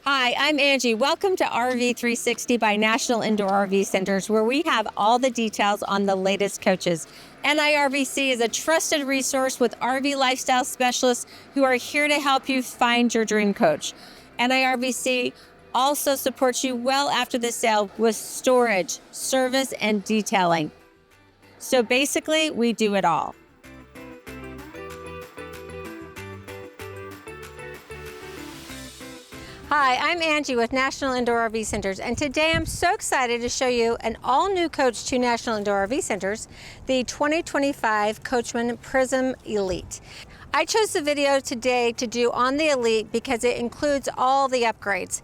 Hi, I'm Angie. Welcome to RV 360 by National Indoor RV Centers, where we have all the details on the latest coaches. NIRVC is a trusted resource with RV lifestyle specialists who are here to help you find your dream coach. NIRVC also supports you well after the sale with storage, service, and detailing. So basically, we do it all. Hi, I'm Angie with National Indoor RV Centers, and today I'm so excited to show you an all-new coach to National Indoor RV Centers, the 2025 Coachmen Prism Elite. I chose the video today to do on the Elite because it includes all the upgrades.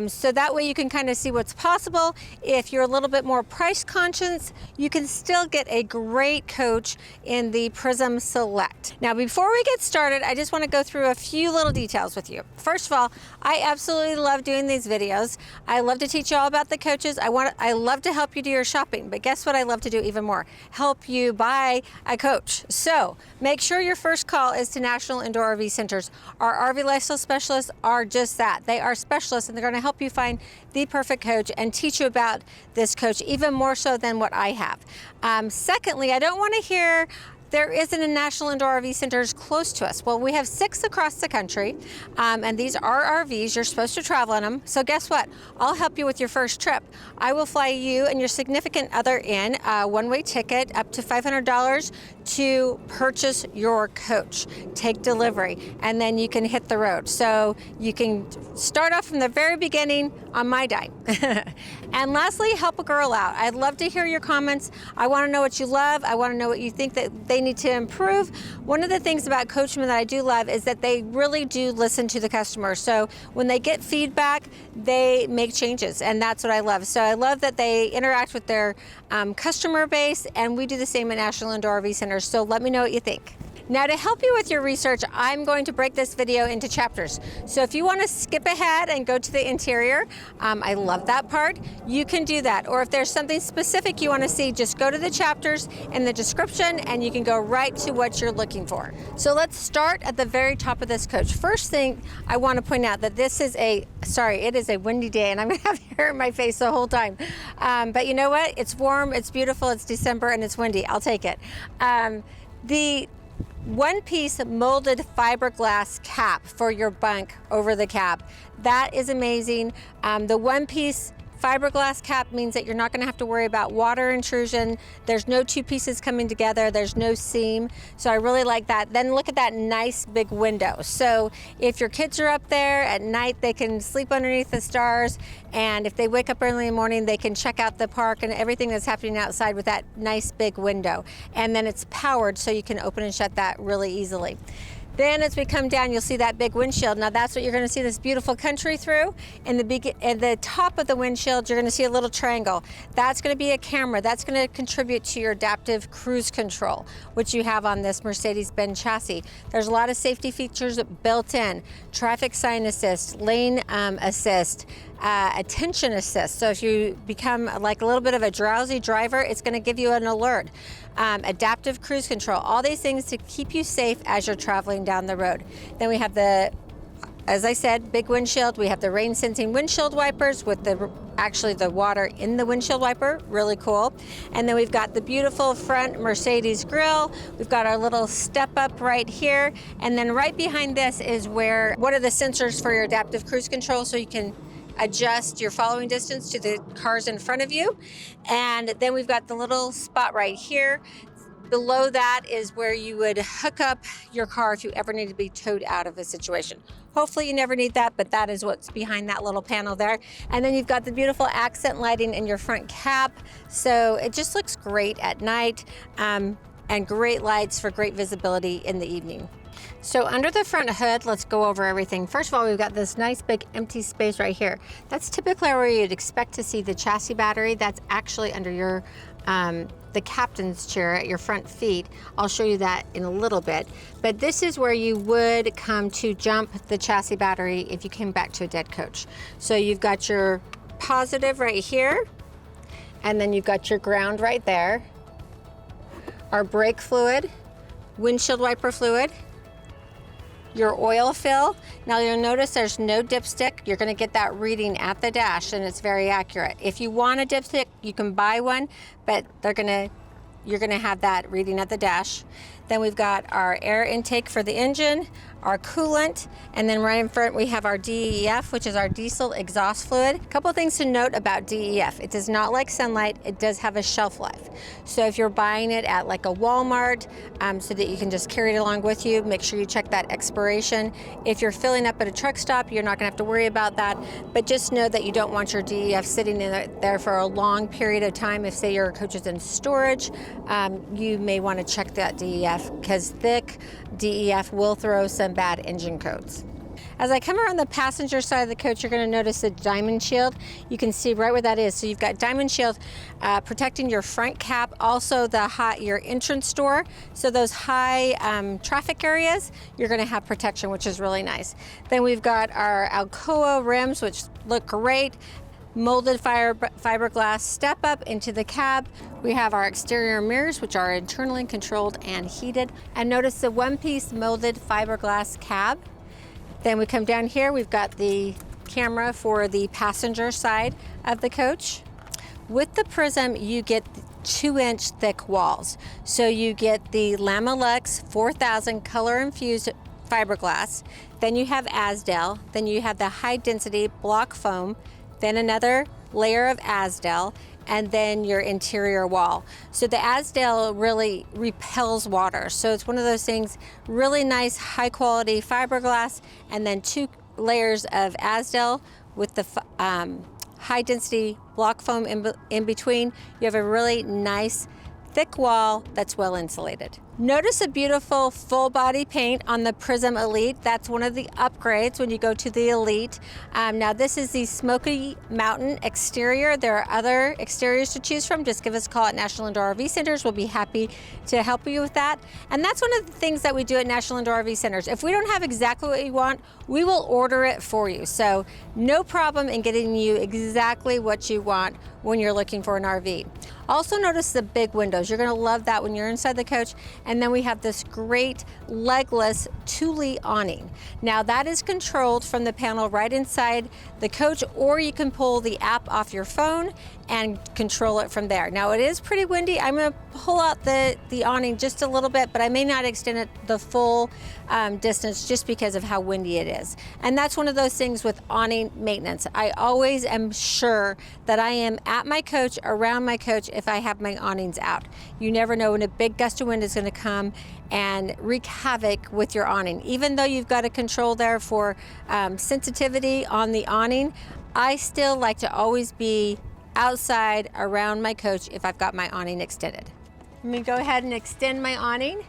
So that way you can kind of see what's possible. If you're a little bit more price conscious, you can still get a great coach in the Prism Select. Now, before we get started, I just want to go through a few little details with you. First of all, I absolutely love doing these videos. I love to teach you all about the coaches. I love to help you do your shopping, but guess what I love to do even more? Help you buy a coach. So make sure your first call is to National Indoor RV Centers. Our RV lifestyle specialists are just that. They are specialists, and they're going to help you find the perfect coach and teach you about this coach even more so than what I have. Secondly, I don't want to hear there isn't a National Indoor RV Centers close to us. Well, we have 6 across the country, and these are RVs. You're supposed to travel in them. So guess what? I'll help you with your first trip. I will fly you and your significant other in a one-way ticket up to $500 to purchase your coach, take delivery, and then you can hit the road. So you can start off from the very beginning on my dime. And lastly, help a girl out. I'd love to hear your comments. I want to know what you love. I want to know what you think that they need to improve. One of the things about Coachmen that I do love is that they really do listen to the customer. So when they get feedback, they make changes, and that's what I love. So I love that they interact with their customer base, and we do the same at National Indoor RV Centers. So let me know what you think. Now, to help you with your research, I'm going to break this video into chapters. So if you want to skip ahead and go to the interior, I love that part, you can do that. Or if there's something specific you want to see, just go to the chapters in the description and you can go right to what you're looking for. So let's start at the very top of this coach. First thing I want to point out that this is it is a windy day, and I'm going to have hair in my face the whole time. But you know what? It's warm, it's beautiful, it's December, and it's windy. I'll take it. The one-piece molded fiberglass cap for your bunk over the cab. That is amazing. The one-piece fiberglass cap means that you're not going to have to worry about water intrusion. There's no two pieces coming together. There's no seam. So I really like that. Then look at that nice big window. So if your kids are up there at night, they can sleep underneath the stars. And if they wake up early in the morning, they can check out the park and everything that's happening outside with that nice big window. And then it's powered, so you can open and shut that really easily. Then as we come down, you'll see that big windshield. Now that's what you're going to see this beautiful country through. In the top of the windshield, you're going to see a little triangle. That's going to be a camera. That's going to contribute to your adaptive cruise control, which you have on this Mercedes-Benz chassis. There's a lot of safety features built in. Traffic sign assist, lane assist, attention assist. So if you become like a little bit of a drowsy driver, it's going to give you an alert. Adaptive cruise control, all these things to keep you safe as you're traveling down the road. Then we have as I said, big windshield. We have the rain sensing windshield wipers with the water in the windshield wiper, really cool. And then we've got the beautiful front Mercedes grille. We've got our little step up right here. And then right behind this is one of the sensors for your adaptive cruise control, so you can adjust your following distance to the cars in front of you. And then we've got the little spot right here. Below that is where you would hook up your car if you ever need to be towed out of a situation. Hopefully you never need that, but that is what's behind that little panel there. And then you've got the beautiful accent lighting in your front cab. So it just looks great at night, and great lights for great visibility in the evening. So under the front hood, let's go over everything. First of all, we've got this nice big empty space right here. That's typically where you'd expect to see the chassis battery. That's actually under your the captain's chair at your front feet. I'll show you that in a little bit. But this is where you would come to jump the chassis battery if you came back to a dead coach. So you've got your positive right here, and then you've got your ground right there. Our brake fluid, windshield wiper fluid, your oil fill. Now you'll notice there's no dipstick. You're gonna get that reading at the dash and it's very accurate. If you want a dipstick, you can buy one, but you're gonna have that reading at the dash. Then we've got our air intake for the engine, our coolant, and then right in front we have our DEF, which is our diesel exhaust fluid. A couple things to note about DEF. It does not like sunlight, it does have a shelf life. So if you're buying it at like a Walmart, so that you can just carry it along with you, make sure you check that expiration. If you're filling up at a truck stop, you're not gonna have to worry about that, but just know that you don't want your DEF sitting in there for a long period of time. If say your coach is in storage, you may wanna check that DEF, because thick DEF will throw some bad engine codes. As I come around the passenger side of the coach, you're going to notice the diamond shield. You can see right where that is. So you've got diamond shield protecting your front cap, also your entrance door. So those high traffic areas, you're going to have protection, which is really nice. Then we've got our Alcoa rims, which look great. Molded fiberglass step up into the cab. We have our exterior mirrors, which are internally controlled and heated. And notice the one-piece molded fiberglass cab. Then we come down here, we've got the camera for the passenger side of the coach. With the Prism, you get 2-inch thick walls. So you get the Lamilux 4000 color infused fiberglass. Then you have Azdel. Then you have the high density block foam. Then another layer of Azdel, and then your interior wall. So the Azdel really repels water. So it's one of those things, really nice, high quality fiberglass, and then 2 layers of Azdel with the high density block foam in between. You have a really nice thick wall that's well insulated. Notice a beautiful full body paint on the Prism Elite. That's one of the upgrades when you go to the Elite. Now this is the Smoky Mountain exterior. There are other exteriors to choose from. Just give us a call at National Indoor RV Centers. We'll be happy to help you with that. And that's one of the things that we do at National Indoor RV Centers. If we don't have exactly what you want, we will order it for you. So no problem in getting you exactly what you want when you're looking for an RV. Also notice the big windows. You're gonna love that when you're inside the coach. And then we have this great legless Thule awning. Now that is controlled from the panel right inside the coach, or you can pull the app off your phone and control it from there. Now it is pretty windy. I'm gonna pull out the awning just a little bit, but I may not extend it the full distance just because of how windy it is. And that's one of those things with awning maintenance. I always am sure that I am at my coach, around my coach, if I have my awnings out. You never know when a big gust of wind is gonna come and wreak havoc with your awning. Even though you've got a control there for sensitivity on the awning, I still like to always be outside around my coach if I've got my awning extended. Let me go ahead and extend my awning.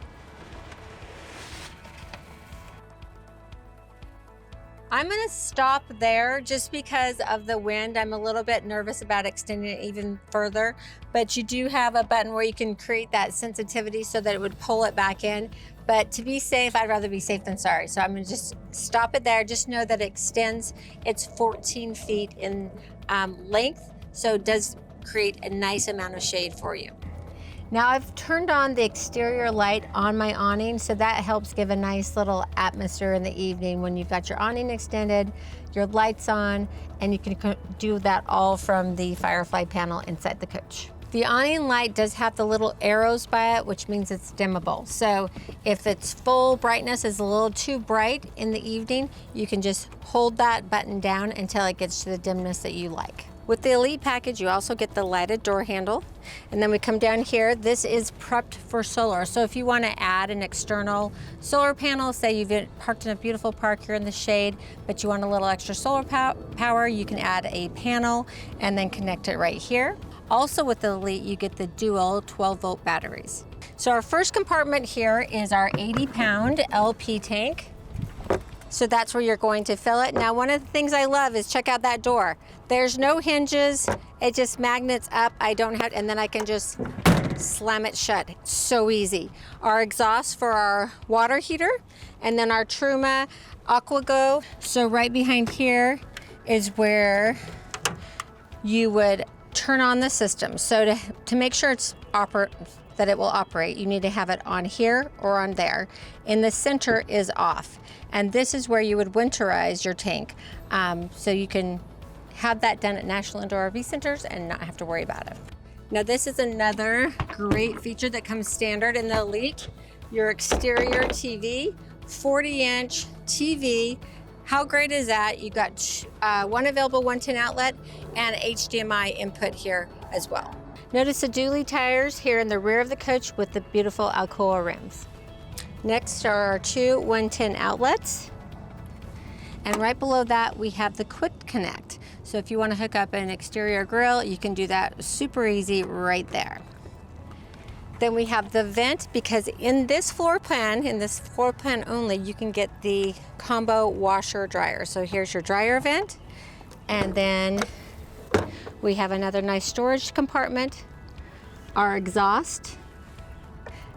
I'm gonna stop there just because of the wind. I'm a little bit nervous about extending it even further, but you do have a button where you can create that sensitivity so that it would pull it back in. But to be safe, I'd rather be safe than sorry. So I'm gonna just stop it there. Just know that it extends. It's 14 feet in length, so it does create a nice amount of shade for you. Now I've turned on the exterior light on my awning, so that helps give a nice little atmosphere in the evening when you've got your awning extended, your lights on, and you can do that all from the Firefly panel inside the coach. The awning light does have the little arrows by it, which means it's dimmable. So if its full brightness is a little too bright in the evening, you can just hold that button down until it gets to the dimness that you like. With the Elite package, you also get the lighted door handle. And then we come down here, this is prepped for solar. So if you want to add an external solar panel, say you've parked in a beautiful park here in the shade, but you want a little extra solar power, you can add a panel and then connect it right here. Also with the Elite, you get the dual 12-volt batteries. So our first compartment here is our 80-pound LP tank. So that's where you're going to fill it. Now, one of the things I love is check out that door. There's no hinges, it just magnets up. And then I can just slam it shut. It's so easy. Our exhaust for our water heater, and then our Truma AquaGo. So right behind here is where you would turn on the system. So to make sure that it will operate, you need to have it on here or on there. In the center is off. And this is where you would winterize your tank. So you can have that done at National Indoor RV Centers and not have to worry about it. Now this is another great feature that comes standard in the Elite. Your exterior TV, 40-inch TV. How great is that? You've got one available 110 outlet and HDMI input here as well. Notice the dually tires here in the rear of the coach with the beautiful Alcoa rims. Next are our two 110 outlets. And right below that, we have the quick connect. So if you want to hook up an exterior grill, you can do that super easy right there. Then we have the vent, because in this floor plan only, you can get the combo washer dryer. So here's your dryer vent. And then we have another nice storage compartment, our exhaust.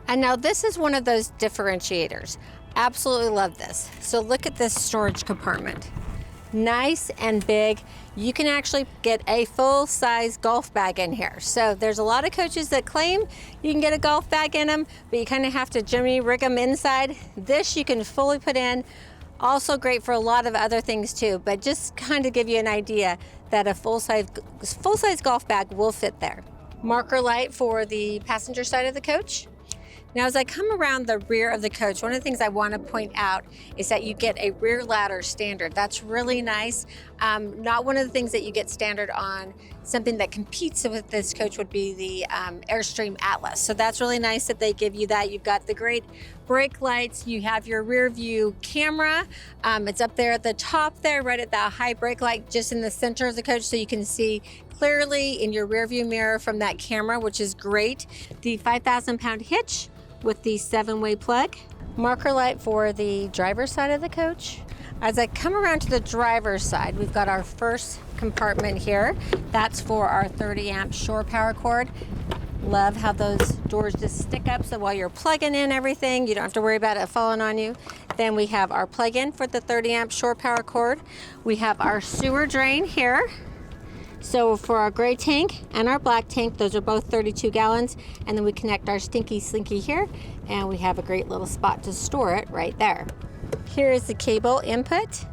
And now this is one of those differentiators. Absolutely love this. So look at this storage compartment. Nice and big. You can actually get a full-size golf bag in here. So there's a lot of coaches that claim you can get a golf bag in them, but you kind of have to jimmy rig them inside. This you can fully put in. Also great for a lot of other things too, but just kind of give you an idea that a full-size golf bag will fit there. Marker light for the passenger side of the coach. Now, as I come around the rear of the coach, one of the things I want to point out is that you get a rear ladder standard. That's really nice. Not one of the things that you get standard on. Something that competes with this coach would be the Airstream Atlas. So that's really nice that they give you that. You've got the great brake lights. You have your rear view camera. It's up there at the top there, right at that high brake light, just in the center of the coach, so you can see clearly in your rear view mirror from that camera, which is great. The 5,000-pound hitch with the 7-way plug. Marker light for the driver's side of the coach. As I come around to the driver's side, we've got our first compartment here. That's for our 30-amp shore power cord. Love how those doors just stick up, so while you're plugging in everything, you don't have to worry about it falling on you. Then we have our plug-in for the 30-amp shore power cord. We have our sewer drain here. So for our gray tank and our black tank, those are both 32 gallons. And then we connect our stinky slinky here, and we have a great little spot to store it right there. Here is the cable input.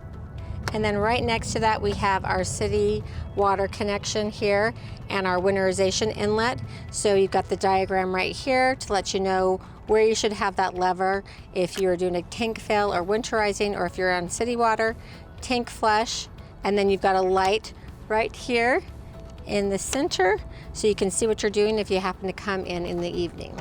And then right next to that, we have our city water connection here and our winterization inlet. So you've got the diagram right here to let you know where you should have that lever if you're doing a tank fill or winterizing, or if you're on city water, tank flush. And then you've got a light right here in the center, so you can see what you're doing if you happen to come in the evening.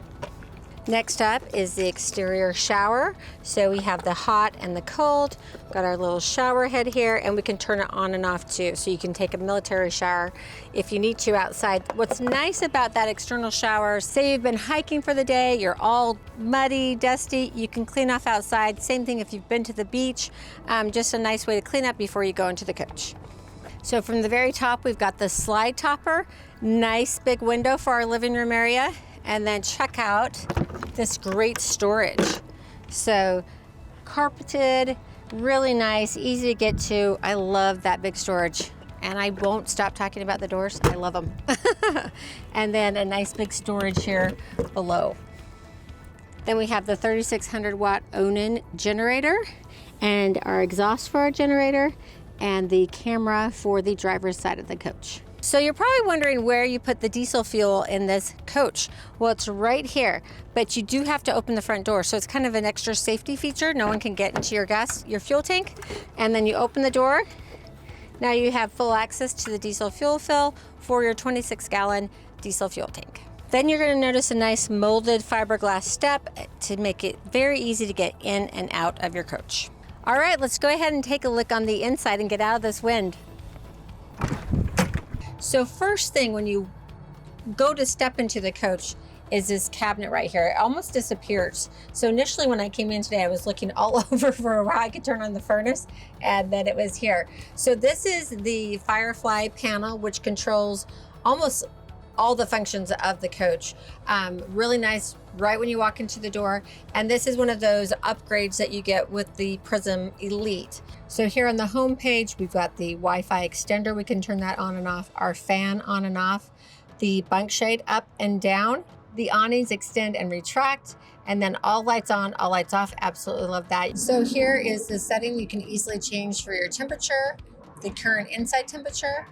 Next up is the exterior shower. So we have the hot and the cold. Got our little shower head here, and we can turn it on and off too. So you can take a military shower if you need to outside. What's nice about that external shower, say you've been hiking for the day, you're all muddy, dusty, you can clean off outside. Same thing if you've been to the beach. Just a nice way to clean up before you go into the coach. So from the very top, we've got the slide topper, nice big window for our living room area, and then check out this great storage. So carpeted, really nice, easy to get to. I love that big storage, and I won't stop talking about the doors. I love them. And then a nice big storage here below. Then we have the 3,600 watt Awning generator and our exhaust for our generator, and the camera for the driver's side of the coach. So you're probably wondering where you put the diesel fuel in this coach. Well, it's right here, but you do have to open the front door. So it's kind of an extra safety feature. No one can get into your fuel tank. And then you open the door. Now you have full access to the diesel fuel fill for your 26-gallon diesel fuel tank. Then you're going to notice a nice molded fiberglass step to make it very easy to get in and out of your coach. All right, let's go ahead and take a look on the inside and get out of this wind. So first thing when you go to step into the coach is this cabinet right here. It almost disappears. So initially when I came in today, I was looking all over for a while. I could turn on the furnace, and then it was here. So this is the Firefly panel, which controls almost all the functions of the coach. Really nice right when you walk into the door. And this is one of those upgrades that you get with the Prism Elite. So here on the home page, we've got the Wi-Fi extender. We can turn that on and off, our fan on and off, the bunk shade up and down, the awnings extend and retract, and then all lights on, all lights off. Absolutely love that. So here is the setting you can easily change for your temperature, the current inside temperature,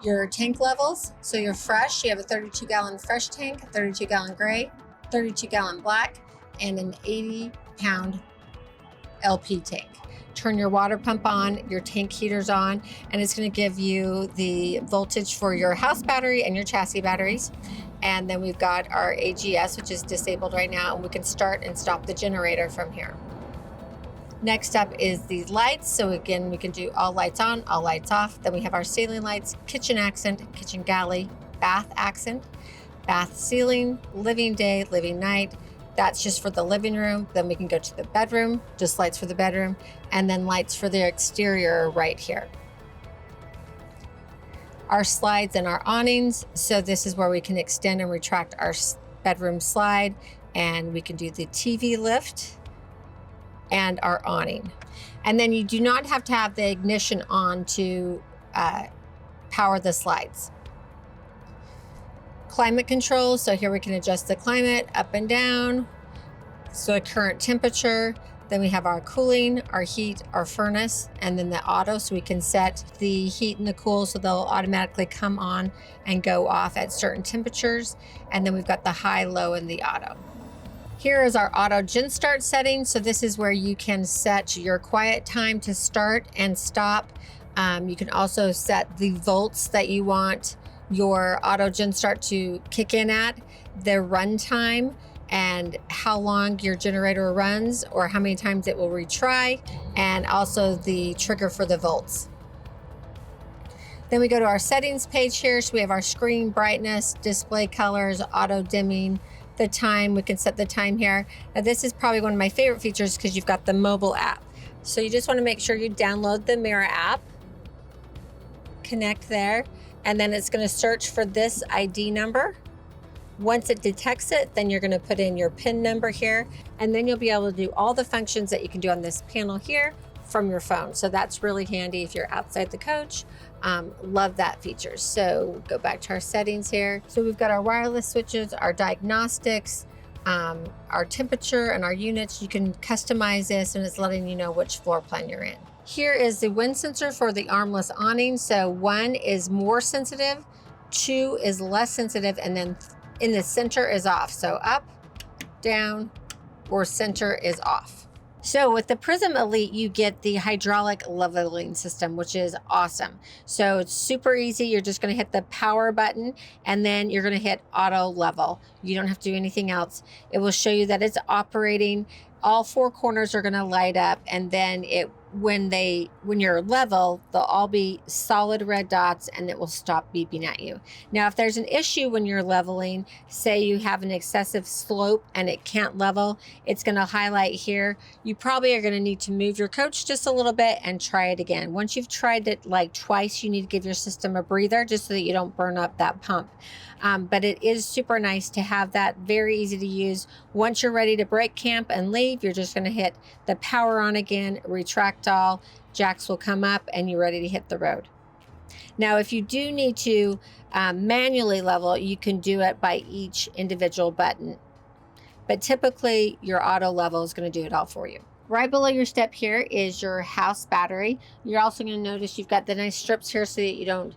your tank levels. So you're fresh, you have a 32-gallon fresh tank, 32-gallon gray, 32-gallon black, and an 80-pound LP tank. Turn your water pump on, your tank heaters on, and it's going to give you the voltage for your house battery and your chassis batteries. And then we've got our AGS, which is disabled right now, and we can start and stop the generator from here. Next up is these lights. So again, we can do all lights on, all lights off. Then we have our ceiling lights, kitchen accent, kitchen galley, bath accent, bath ceiling, living day, living night. That's just for the living room. Then we can go to the bedroom, just lights for the bedroom, and then lights for the exterior right here. Our slides and our awnings. So this is where we can extend and retract our bedroom slide, and we can do the TV lift and our awning. And then you do not have to have the ignition on to power the slides. Climate control, so here we can adjust the climate up and down. So current temperature, then we have our cooling, our heat, our furnace, and then the auto, so we can set the heat and the cool so they'll automatically come on and go off at certain temperatures. And then we've got the high, low, and the auto. Here is our auto gen start setting. So this is where you can set your quiet time to start and stop. You can also set the volts that you want your auto gen start to kick in at, the run time, and how long your generator runs or how many times it will retry, and also the trigger for the volts. Then we go to our settings page here. So we have our screen brightness, display colors, auto dimming, the time. We can set the time here. Now this is probably one of my favorite features because you've got the mobile app. So you just want to make sure you download the Mirror app, connect there, and then it's going to search for this ID number. Once it detects it, then you're going to put in your PIN number here, and then you'll be able to do all the functions that you can do on this panel here from your phone. So that's really handy if you're outside the coach. Love that feature. So go back to our settings here. So we've got our wireless switches, our diagnostics, our temperature, and our units. You can customize this, and it's letting you know which floor plan you're in. Here is the wind sensor for the armless awning. So 1 is more sensitive, 2 is less sensitive, and then in the center is off. So up, down, or center is off. So with the Prism Elite, you get the hydraulic leveling system, which is awesome. So it's super easy. You're just going to hit the power button, and then you're going to hit auto level. You don't have to do anything else. It will show you that it's operating. All 4 corners are going to light up, and then when you're level, they'll all be solid red dots, and it will stop beeping at you. Now, if there's an issue when you're leveling, say you have an excessive slope and it can't level, it's going to highlight here. You probably are going to need to move your coach just a little bit and try it again. Once you've tried it like twice, you need to give your system a breather just so that you don't burn up that pump. But it is super nice to have that, very easy to use. Once you're ready to break camp and leave, you're just going to hit the power on again, retract all, jacks will come up, and you're ready to hit the road. Now, if you do need to manually level, you can do it by each individual button. But typically, your auto level is going to do it all for you. Right below your step here is your house battery. You're also going to notice you've got the nice strips here so that you don't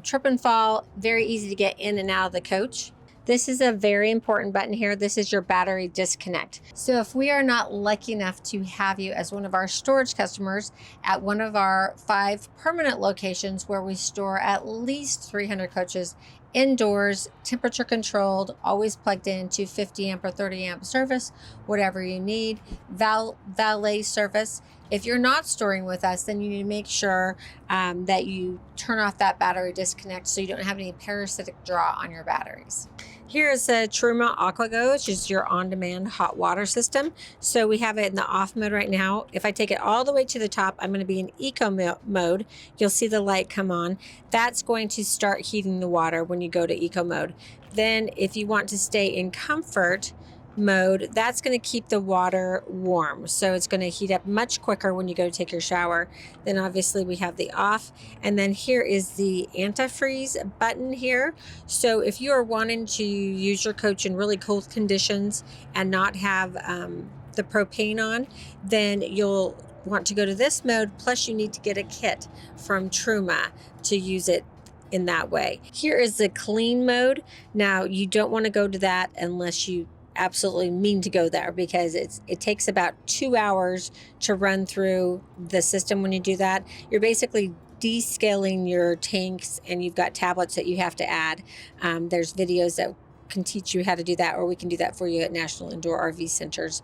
trip and fall. Very easy to get in and out of the coach. This is a very important button here. This is your battery disconnect. So if we are not lucky enough to have you as one of our storage customers at one of our 5 permanent locations where we store at least 300 coaches indoors, temperature controlled, always plugged into 50 amp or 30 amp service, whatever you need, valet service. If you're not storing with us, then you need to make sure that you turn off that battery disconnect so you don't have any parasitic draw on your batteries. Here's a Truma AquaGo, which is your on-demand hot water system. So we have it in the off mode right now. If I take it all the way to the top, I'm going to be in eco mode. You'll see the light come on. That's going to start heating the water when you go to eco mode. Then if you want to stay in comfort mode, that's going to keep the water warm. So it's going to heat up much quicker when you go to take your shower. Then obviously we have the off, and then here is the antifreeze button here. So if you are wanting to use your coach in really cold conditions and not have the propane on, then you'll want to go to this mode. Plus you need to get a kit from Truma to use it in that way. Here is the clean mode. Now you don't want to go to that unless you absolutely mean to go there, because it takes about 2 hours to run through the system. When you do that, you're basically descaling your tanks, and you've got tablets that you have to add. There's videos that can teach you how to do that, or we can do that for you at National Indoor RV Centers.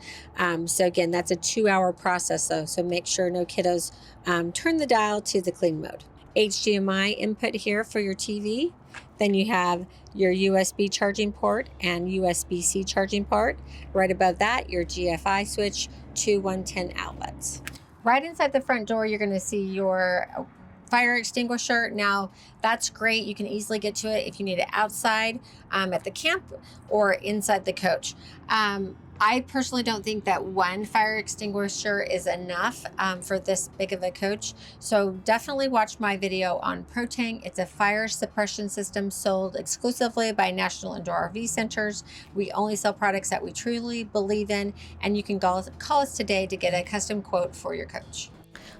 So again, that's a 2-hour process though, so make sure no kiddos. Turn the dial to the clean mode. HDMI input here for your TV. Then you have your USB charging port and USB-C charging port. Right above that, your GFI switch, 2 110 outlets. Right inside the front door, you're going to see your fire extinguisher. Now, that's great. You can easily get to it if you need it outside at the camp or inside the coach. I personally don't think that one fire extinguisher is enough for this big of a coach. So definitely watch my video on Proteng. It's a fire suppression system sold exclusively by National Indoor RV Centers. We only sell products that we truly believe in, and you can call us today to get a custom quote for your coach.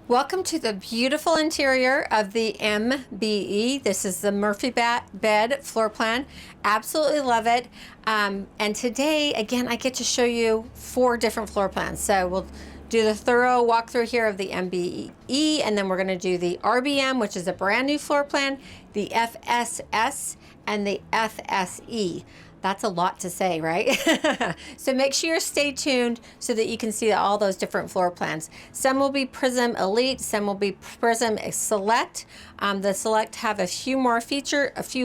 Welcome to the beautiful interior of the MBE. This is the Murphy bed floor plan. Absolutely love it. And today, again, I get to show you 4 different floor plans. So we'll do the thorough walkthrough here of the MBE, and then we're going to do the RBM, which is a brand new floor plan, the FSS, and the FSE. That's a lot to say, right? So make sure you stay tuned so that you can see all those different floor plans. Some will be Prism Elite, some will be Prism Select. The Select have a few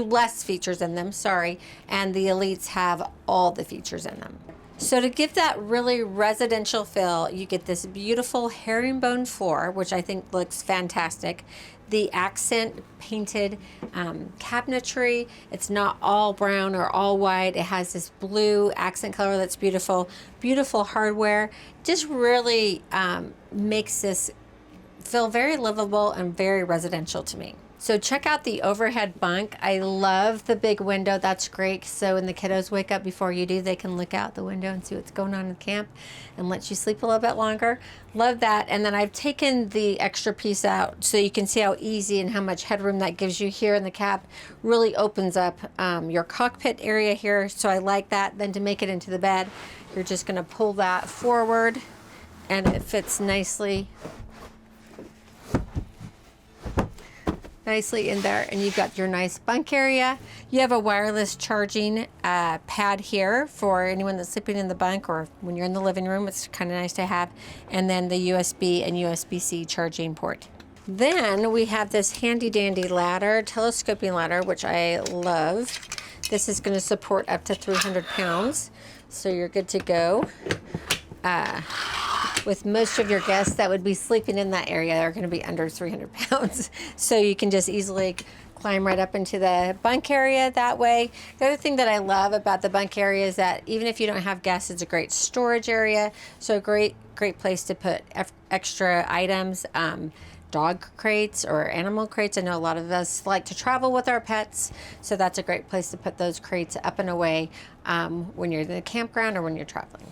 less features in them, sorry, and the Elites have all the features in them. So to give that really residential feel, you get this beautiful herringbone floor, which I think looks fantastic. The accent painted cabinetry. It's not all brown or all white. It has this blue accent color that's beautiful. Beautiful hardware. Just really makes this feel very livable and very residential to me. So check out the overhead bunk. I love the big window. That's great. So when the kiddos wake up before you do, they can look out the window and see what's going on in camp and let you sleep a little bit longer. Love that. And then I've taken the extra piece out so you can see how easy and how much headroom that gives you here in the cab. Really opens up your cockpit area here. So I like that. Then to make it into the bed, you're just going to pull that forward and it fits nicely in there, and you've got your nice bunk area. You have a wireless charging pad here for anyone that's sleeping in the bunk, or when you're in the living room, it's kind of nice to have. And then the USB and USB-C charging port. Then we have this handy dandy ladder, telescoping ladder, which I love. This is going to support up to 300 pounds, so you're good to go. With most of your guests that would be sleeping in that area are going to be under 300 pounds. So you can just easily climb right up into the bunk area that way. The other thing that I love about the bunk area is that even if you don't have guests, it's a great storage area. So a great place to put extra items, dog crates or animal crates. I know a lot of us like to travel with our pets. So that's a great place to put those crates up and away when you're in the campground or when you're traveling.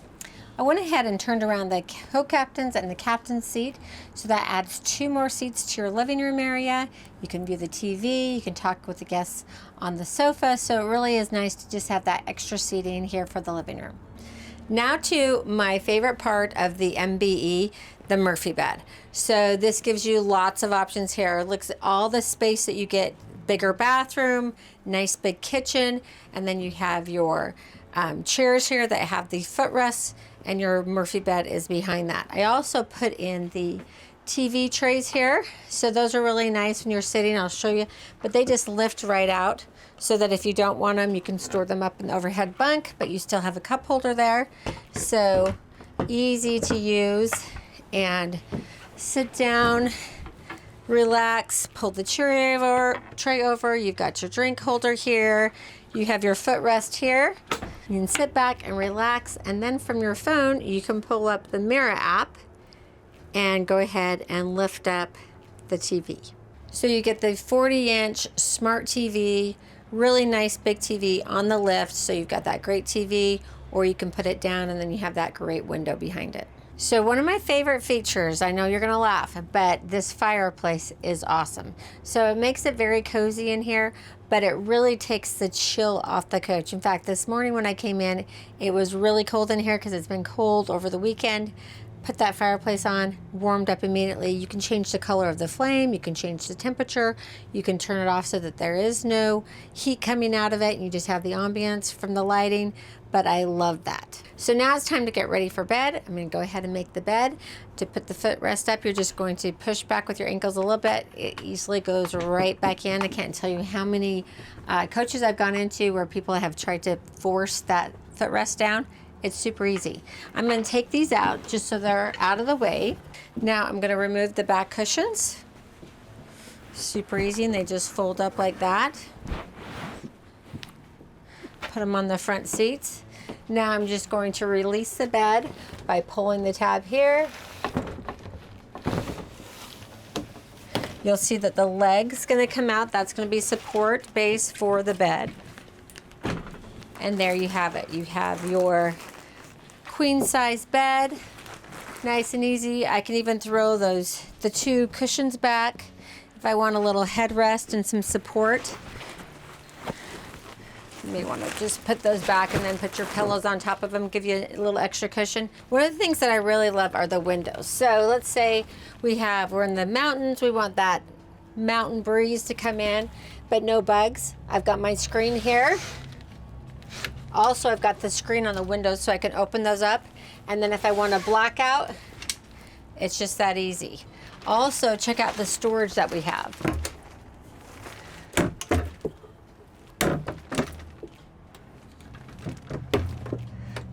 I went ahead and turned around the co-captain's and the captain's seat, so that adds 2 more seats to your living room area. You can view the TV, you can talk with the guests on the sofa, so it really is nice to just have that extra seating here for the living room. Now to my favorite part of the MBE, the Murphy bed. So this gives you lots of options here. It looks at all the space that you get, bigger bathroom, nice big kitchen, and then you have your chairs here that have the footrests, and your Murphy bed is behind that. I also put in the TV trays here. So those are really nice when you're sitting. I'll show you, but they just lift right out so that if you don't want them, you can store them up in the overhead bunk, but you still have a cup holder there. So easy to use. And sit down, relax, pull the tray over. You've got your drink holder here. You have your footrest here. You can sit back and relax, and then from your phone, you can pull up the Mirror app and go ahead and lift up the TV. So you get the 40-inch smart TV, really nice big TV on the lift, so you've got that great TV, or you can put it down and then you have that great window behind it. So one of my favorite features, I know you're gonna laugh, but this fireplace is awesome. So it makes it very cozy in here, but it really takes the chill off the coach. In fact, this morning when I came in, it was really cold in here because it's been cold over the weekend. Put that fireplace on, warmed up immediately. You can change the color of the flame, you can change the temperature, you can turn it off so that there is no heat coming out of it and you just have the ambience from the lighting, but I love that. So now it's time to get ready for bed. I'm gonna go ahead and make the bed. To put the footrest up, you're just going to push back with your ankles a little bit. It easily goes right back in. I can't tell you how many coaches I've gone into where people have tried to force that footrest down. It's super easy. I'm going to take these out just so they're out of the way. Now I'm going to remove the back cushions. Super easy, and they just fold up like that. Put them on the front seats. Now I'm just going to release the bed by pulling the tab here. You'll see that the leg's going to come out. That's going to be support base for the bed. And there you have it. You have your queen size bed, nice and easy. I can even throw the two cushions back if I want a little headrest and some support. You may want to just put those back and then put your pillows on top of them, give you a little extra cushion. One of the things that I really love are the windows. So let's say we're in the mountains, we want that mountain breeze to come in, but no bugs. I've got my screen here. Also, I've got the screen on the windows so I can open those up. And then if I want to block out, it's just that easy. Also, check out the storage that we have.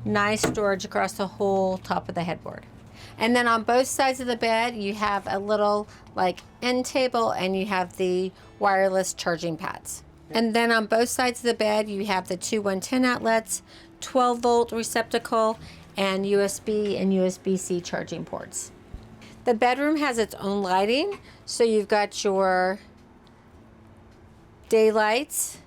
Nice storage across the whole top of the headboard. And then on both sides of the bed, you have a little like end table and you have the wireless charging pads. And then on both sides of the bed, you have the two 110 outlets, 12-volt receptacle, and USB and USB-C charging ports. The bedroom has its own lighting, so you've got your daylights,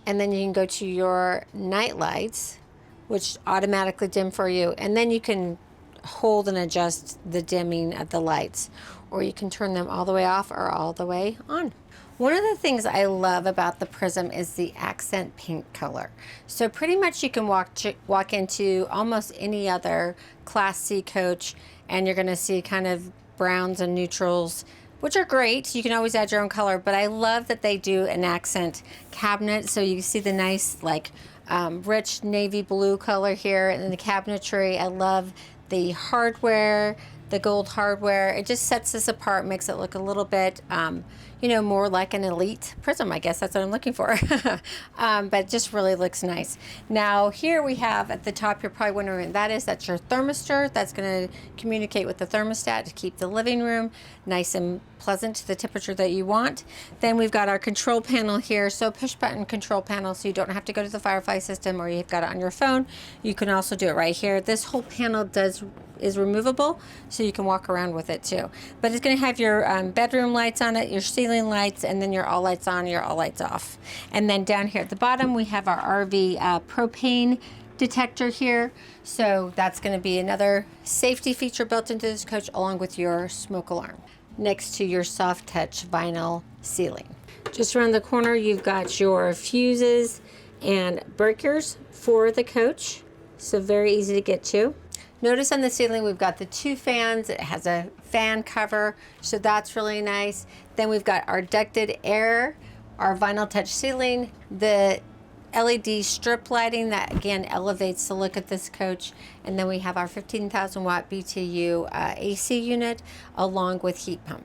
and then you can go to your night lights, which automatically dim for you, and then you can hold and adjust the dimming of the lights, or you can turn them all the way off or all the way on. One of the things I love about the Prism is the accent pink color. So pretty much you can walk into almost any other Class C coach and you're gonna see kind of browns and neutrals, which are great. You can always add your own color, but I love that they do an accent cabinet. So you see the nice like rich navy blue color here and then the cabinetry. I love the hardware, the gold hardware. It just sets this apart, makes it look a little bit, you know, more like an elite Prism. I guess that's what I'm looking for. But just really looks nice. Now here we have at the top, you're probably wondering, that's your thermistor. That's going to communicate with the thermostat to keep the living room nice and pleasant to the temperature that you want. Then we've got our control panel here. So push button control panel, so you don't have to go to the Firefly system or you've got it on your phone. You can also do it right here. This whole panel is removable, so you can walk around with it too. But it's going to have your bedroom lights on it, your ceiling lights, and then your all lights on, your all lights off. And then down here at the bottom, we have our RV propane detector here. So that's going to be another safety feature built into this coach, along with your smoke alarm, next to your soft touch vinyl ceiling. Just around the corner, you've got your fuses and breakers for the coach. So very easy to get to. Notice on the ceiling we've got the two fans. It has a fan cover, so that's really nice. Then we've got our ducted air, our vinyl touch ceiling. The LED strip lighting that again elevates the look of this coach. And then we have our 15,000 watt BTU AC unit along with heat pump.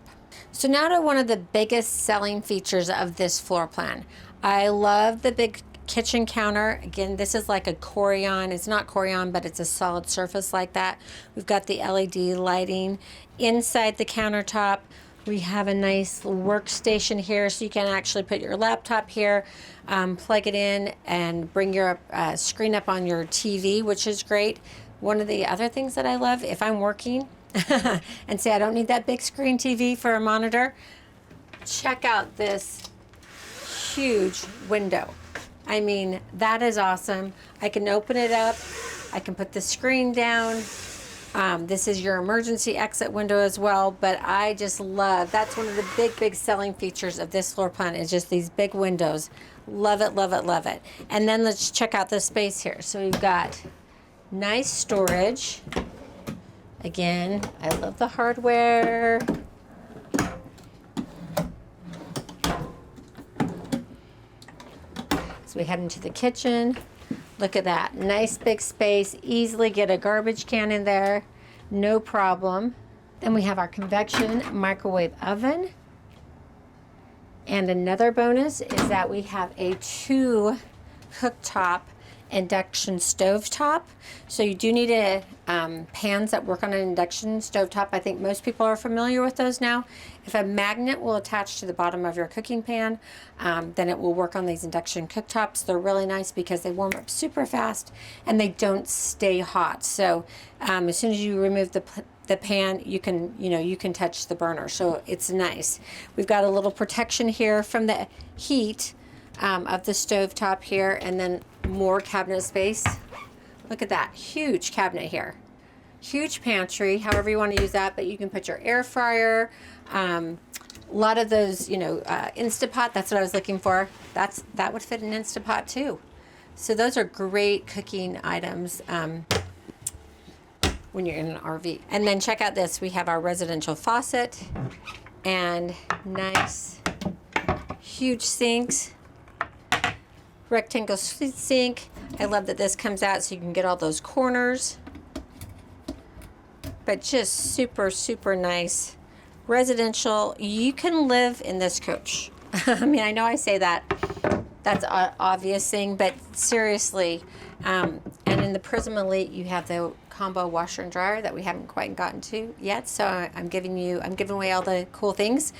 So now to one of the biggest selling features of this floor plan. I love the big kitchen counter. Again, this is like a Corian. It's not Corian, but it's a solid surface like that. We've got the LED lighting inside the countertop. We have a nice workstation here, so you can actually put your laptop here, plug it in, and bring your screen up on your TV, which is great. One of the other things that I love, if I'm working and say I don't need that big screen TV for a monitor, check out this huge window. I mean, that is awesome. I can open it up. I can put the screen down. This is your emergency exit window as well, but I just love, that's one of the big selling features of this floor plan is just these big windows. Love it, love it, love it. And then let's check out the space here. So we've got nice storage. Again, I love the hardware. So we head into the kitchen. Look at that, nice big space, easily get a garbage can in there, no problem. Then we have our convection microwave oven. And another bonus is that we have a 2 cooktop induction stovetop. So you do need pans that work on an induction stovetop. I think most people are familiar with those now. If a magnet will attach to the bottom of your cooking pan, then it will work on these induction cooktops. They're really nice because they warm up super fast and they don't stay hot. So as soon as you remove the pan, you can touch the burner. So it's nice. We've got a little protection here from the heat of the stovetop here, and then more cabinet space. Look at that, huge cabinet here. Huge pantry, however you want to use that, but you can put your air fryer, a lot of those, Instapot, that's what I was looking for. That would fit an Instapot too. So those are great cooking items when you're in an RV. And then check out this, we have our residential faucet and nice huge sinks, rectangle sink. I love that this comes out so you can get all those corners, but just super nice. Residential, you can live in this coach. I mean, I know I say that, that's an obvious thing, but seriously, and in the Prism Elite, you have the combo washer and dryer that we haven't quite gotten to yet. So I'm giving away all the cool things,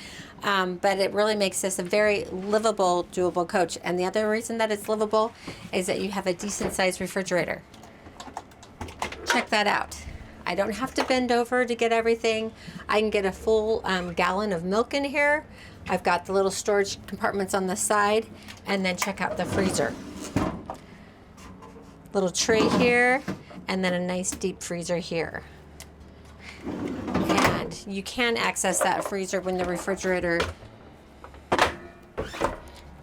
but it really makes this a very livable, doable coach. And the other reason that it's livable is that you have a decent sized refrigerator. Check that out. I don't have to bend over to get everything. I can get a full gallon of milk in here. I've got the little storage compartments on the side, and then check out the freezer. Little tray here, and then a nice deep freezer here. And you can access that freezer when the refrigerator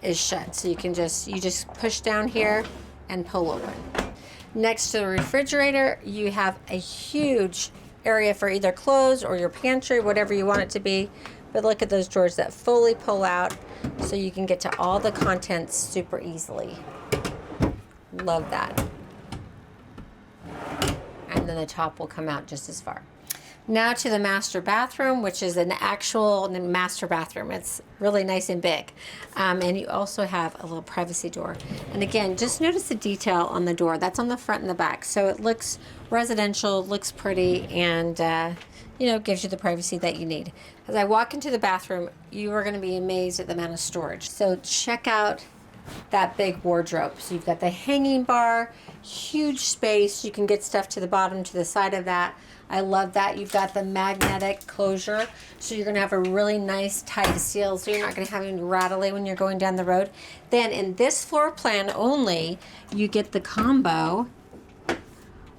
is shut. So you just push down here and pull open. Next to the refrigerator, you have a huge area for either clothes or your pantry, whatever you want it to be. But look at those drawers that fully pull out so you can get to all the contents super easily. Love that. And then the top will come out just as far. Now to the master bathroom, which is an actual master bathroom. It's really nice and big. And you also have a little privacy door. And again, just notice the detail on the door. That's on the front and the back. So it looks residential, looks pretty, and gives you the privacy that you need. As I walk into the bathroom, you are going to be amazed at the amount of storage. So check out that big wardrobe. So you've got the hanging bar, huge space. You can get stuff to the bottom, to the side of that. I love that. You've got the magnetic closure, so you're going to have a really nice tight seal, so you're not going to have any rattling when you're going down the road. Then in this floor plan only, you get the combo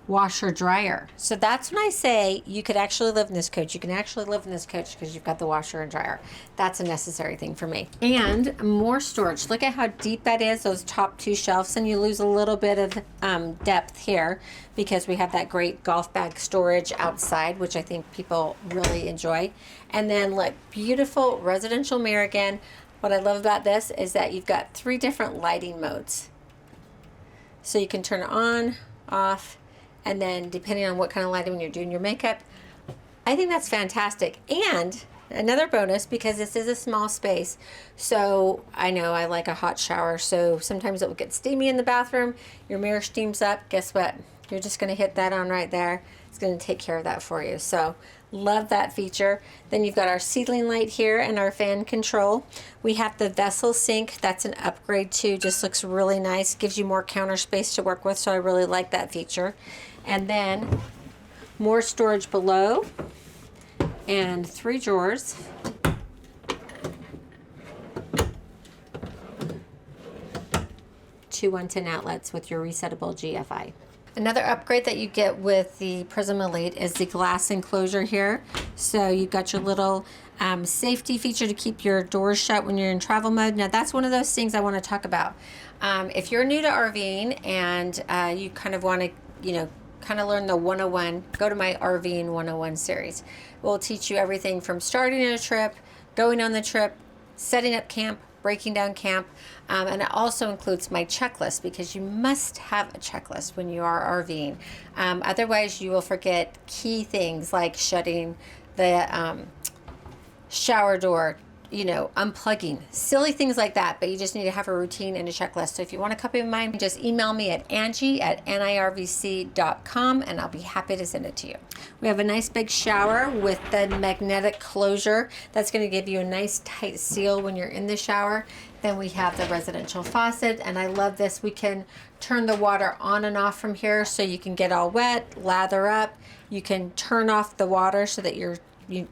washer dryer. So that's when I say you could actually live in this coach. You can actually live in this coach because you've got the washer and dryer. That's a necessary thing for me. And more storage. Look at how deep that is, those top two shelves, and you lose a little bit of depth here because we have that great golf bag storage outside, which I think people really enjoy. And then look, beautiful residential mirror again. What I love about this is that you've got 3 different lighting modes. So you can turn it on, off, and then depending on what kind of lighting when you're doing your makeup. I think that's fantastic. And another bonus, because this is a small space, so I know I like a hot shower, so sometimes it will get steamy in the bathroom. Your mirror steams up. Guess what? You're just going to hit that on right there. It's going to take care of that for you. So love that feature. Then you've got our ceiling light here and our fan control. We have the vessel sink. That's an upgrade too. Just looks really nice. Gives you more counter space to work with, so I really like that feature. And then more storage below and 3 drawers. Two 110 outlets with your resettable GFI. Another upgrade that you get with the Prism Elite is the glass enclosure here. So you've got your little safety feature to keep your doors shut when you're in travel mode. Now that's one of those things I want to talk about. If you're new to RVing and you kind of want to, kind of learn the 101, go to my RVing 101 series. We'll teach you everything from starting a trip, going on the trip, setting up camp, breaking down camp, and it also includes my checklist, because you must have a checklist when you are RVing. Otherwise you will forget key things like shutting the shower door, unplugging, silly things like that, but you just need to have a routine and a checklist. So if you want a copy of mine, just email me at Angie@nirvc.com and I'll be happy to send it to you. We have a nice big shower with the magnetic closure. That's going to give you a nice tight seal when you're in the shower. Then we have the residential faucet, and I love this. We can turn the water on and off from here, so you can get all wet, lather up. You can turn off the water so that you're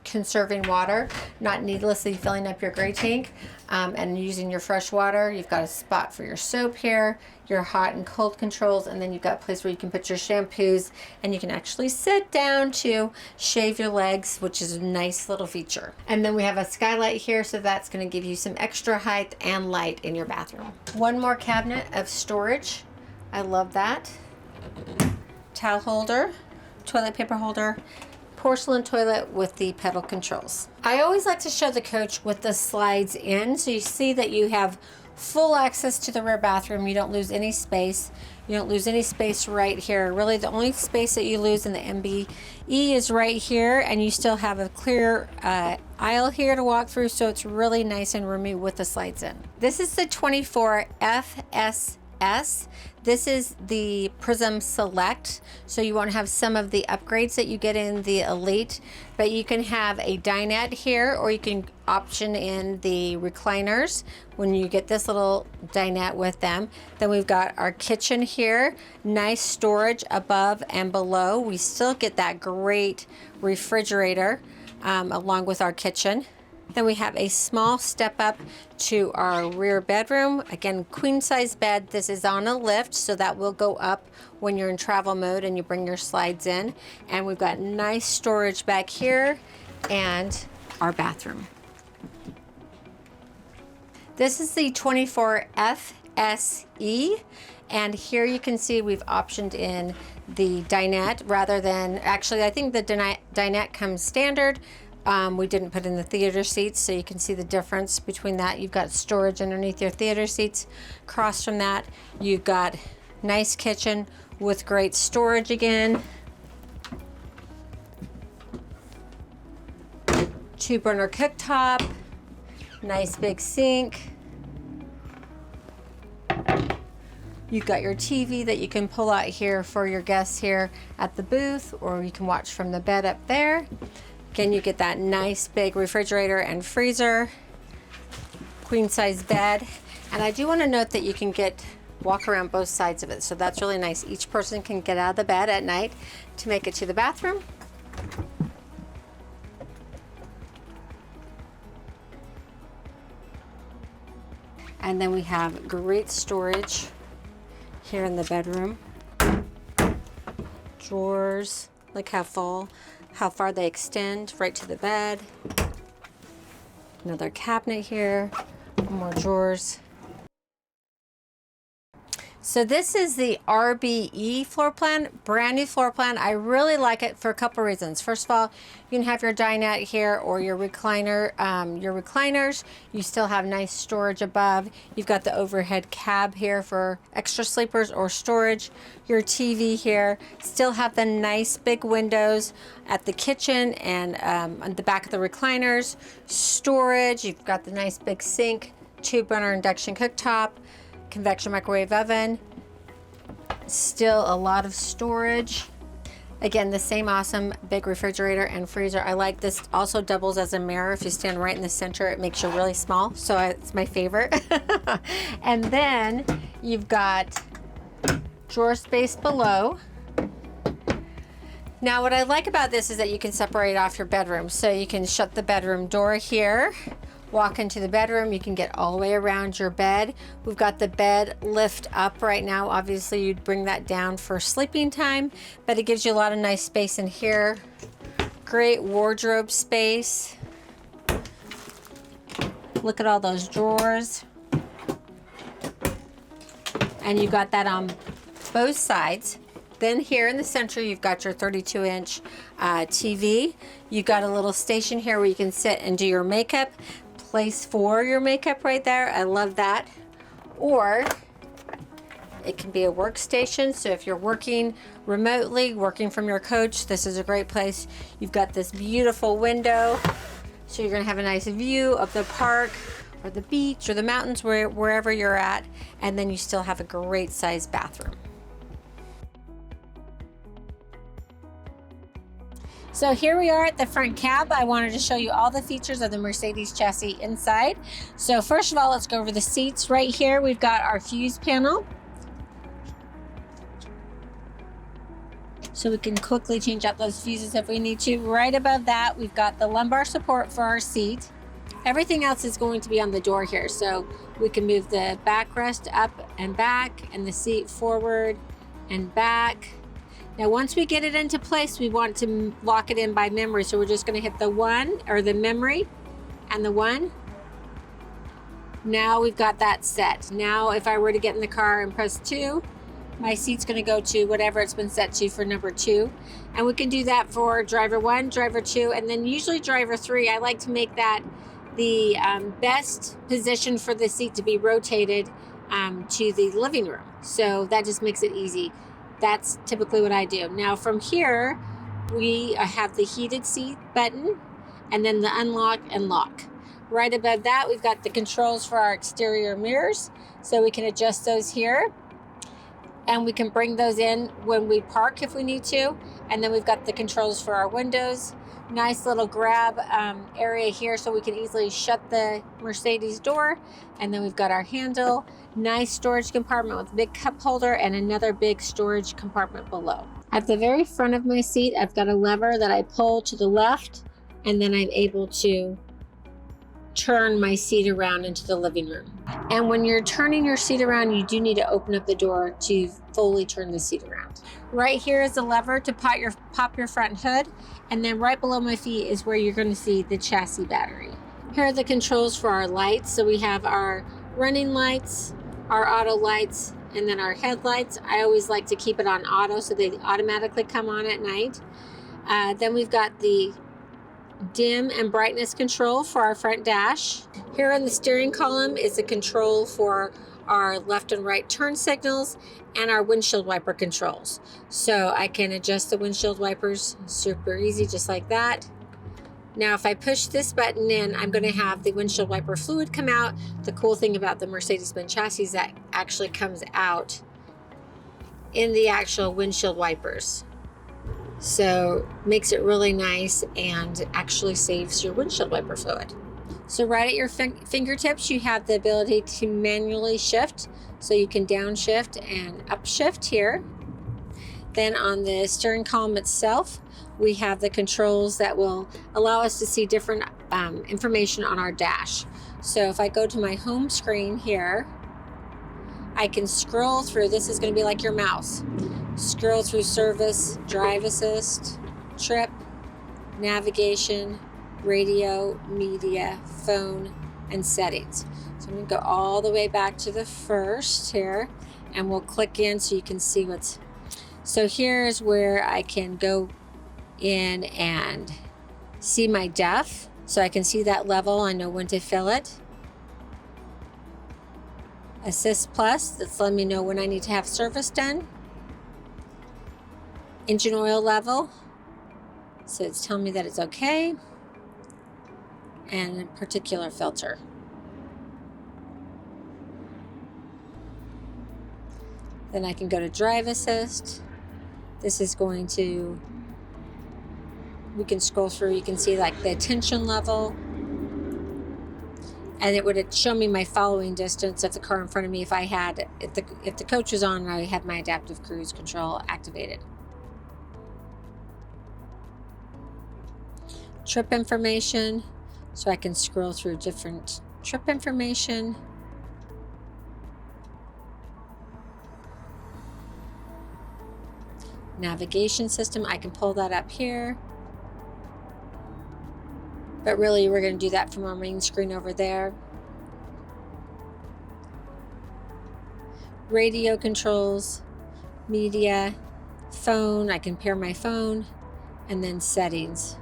conserving water, not needlessly filling up your gray tank, and using your fresh water. You've got a spot for your soap here, your hot and cold controls, and then you've got a place where you can put your shampoos, and you can actually sit down to shave your legs, which is a nice little feature. And then we have a skylight here, so that's going to give you some extra height and light in your bathroom. One more cabinet of storage. I love that. Towel holder, toilet paper holder, porcelain toilet with the pedal controls. I always like to show the coach with the slides in, so you see that you have full access to the rear bathroom. You don't lose any space. You don't lose any space right here. Really, the only space that you lose in the MBE is right here, and you still have a clear aisle here to walk through, so it's really nice and roomy with the slides in. This is the 24 FSS. This is the Prism Select, so you won't have some of the upgrades that you get in the Elite, but you can have a dinette here, or you can option in the recliners when you get this little dinette with them. Then we've got our kitchen here, nice storage above and below. We still get that great refrigerator along with our kitchen. Then we have a small step up to our rear bedroom. Again, queen size bed. This is on a lift, so that will go up when you're in travel mode and you bring your slides in. And we've got nice storage back here and our bathroom. This is the 24 FSE, and here you can see we've optioned in the dinette rather than, actually I think the dinette comes standard. We didn't put in the theater seats, so you can see the difference between that. You've got storage underneath your theater seats. Across from that, you've got nice kitchen with great storage again. 2-burner cooktop, nice big sink. You've got your TV that you can pull out here for your guests here at the booth, or you can watch from the bed up there. Again, you get that nice big refrigerator and freezer, queen size bed. And I do want to note that you can walk around both sides of it, so that's really nice. Each person can get out of the bed at night to make it to the bathroom. And then we have great storage here in the bedroom. Drawers, look how far they extend right to the bed. Another cabinet here, more drawers. So this is the RBE floor plan, brand new floor plan. I really like it for a couple reasons. First of all, you can have your dinette here or your recliner, your recliners. You still have nice storage above. You've got the overhead cab here for extra sleepers or storage. Your TV here. Still have the nice big windows at the kitchen and on the back of the recliners. Storage. You've got the nice big sink, 2-burner induction cooktop, convection microwave oven. Still a lot of storage. Again, the same awesome big refrigerator and freezer. I like this. Also doubles as a mirror. If you stand right in the center, it makes you really small. So it's my favorite. And then you've got drawer space below. Now what I like about this is that you can separate off your bedroom. So you can shut the bedroom door here, walk into the bedroom. You can get all the way around your bed. We've got the bed lift up right now. Obviously you'd bring that down for sleeping time, but it gives you a lot of nice space in here. Great wardrobe space. Look at all those drawers. And you've got that on both sides. Then here in the center, you've got your 32-inch TV. You've got a little station here where you can sit and do your makeup. Place for your makeup right there. I love that. Or it can be a workstation. So if you're working remotely, working from your coach, this is a great place. You've got this beautiful window. So you're gonna have a nice view of the park or the beach or the mountains, wherever you're at. And then you still have a great sized bathroom. So here we are at the front cab. I wanted to show you all the features of the Mercedes chassis inside. So first of all, let's go over the seats. Right here, we've got our fuse panel. So we can quickly change out those fuses if we need to. Right above that, we've got the lumbar support for our seat. Everything else is going to be on the door here. So we can move the backrest up and back and the seat forward and back. Now, once we get it into place, we want to lock it in by memory. So we're just going to hit the 1 or the memory and the 1. Now we've got that set. Now, if I were to get in the car and press 2, my seat's going to go to whatever it's been set to for number 2. And we can do that for driver 1, driver 2, and then usually driver 3. I like to make that the best position for the seat to be rotated to the living room. So that just makes it easy. That's typically what I do. Now from here, we have the heated seat button and then the unlock and lock. Right above that, we've got the controls for our exterior mirrors. So we can adjust those here and we can bring those in when we park if we need to. And then we've got the controls for our windows. Nice little grab area here so we can easily shut the Mercedes door. And then we've got our handle. Nice storage compartment with a big cup holder and another big storage compartment below. At the very front of my seat, I've got a lever that I pull to the left, and then I'm able to turn my seat around into the living room. And when you're turning your seat around, you do need to open up the door to fully turn the seat around. Right here is a lever to pop your front hood, and then right below my feet is where you're going to see the chassis battery. Here are the controls for our lights. So we have our running lights, our auto lights, and then our headlights. I always like to keep it on auto so they automatically come on at night. Then we've got the dim and brightness control for our front dash. Here on the steering column is a control for our left and right turn signals and our windshield wiper controls. So I can adjust the windshield wipers super easy, just like that. Now, if I push this button in, I'm going to have the windshield wiper fluid come out. The cool thing about the Mercedes-Benz chassis is that actually comes out in the actual windshield wipers. So makes it really nice and actually saves your windshield wiper fluid. So right at your fingertips, you have the ability to manually shift. So you can downshift and upshift here. Then on the steering column itself, we have the controls that will allow us to see different information on our dash. So if I go to my home screen here, I can scroll through. This is going to be like your mouse. Scroll through service, drive assist, trip, navigation, radio, media, phone, and settings. So I'm going to go all the way back to the first here. and we'll click in so you can see what's. So here's where I can go in and see my depth. So I can see that level. I know when to fill it. Assist Plus, that's letting me know when I need to have service done. Engine oil level. So it's telling me that it's okay. And particular filter. Then I can go to Drive Assist. This is going to, we can scroll through, you can see like the attention level. And it would show me my following distance of the car in front of me if I had, if the coach was on and I had my adaptive cruise control activated. Trip information, so I can scroll through different trip information. Navigation system, I can pull that up here. But really, we're going to do that from our main screen over there. Radio controls, media, phone, I can pair my phone, and then settings.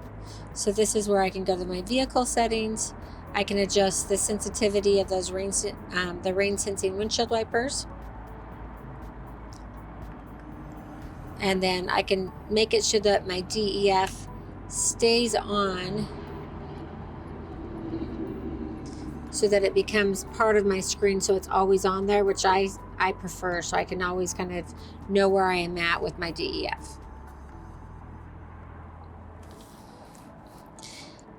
So this is where I can go to my vehicle settings. I can adjust the sensitivity of those the rain sensing windshield wipers. And then I can make it so that my DEF stays on so that it becomes part of my screen, so it's always on there, which I prefer, so I can always kind of know where I am at with my DEF.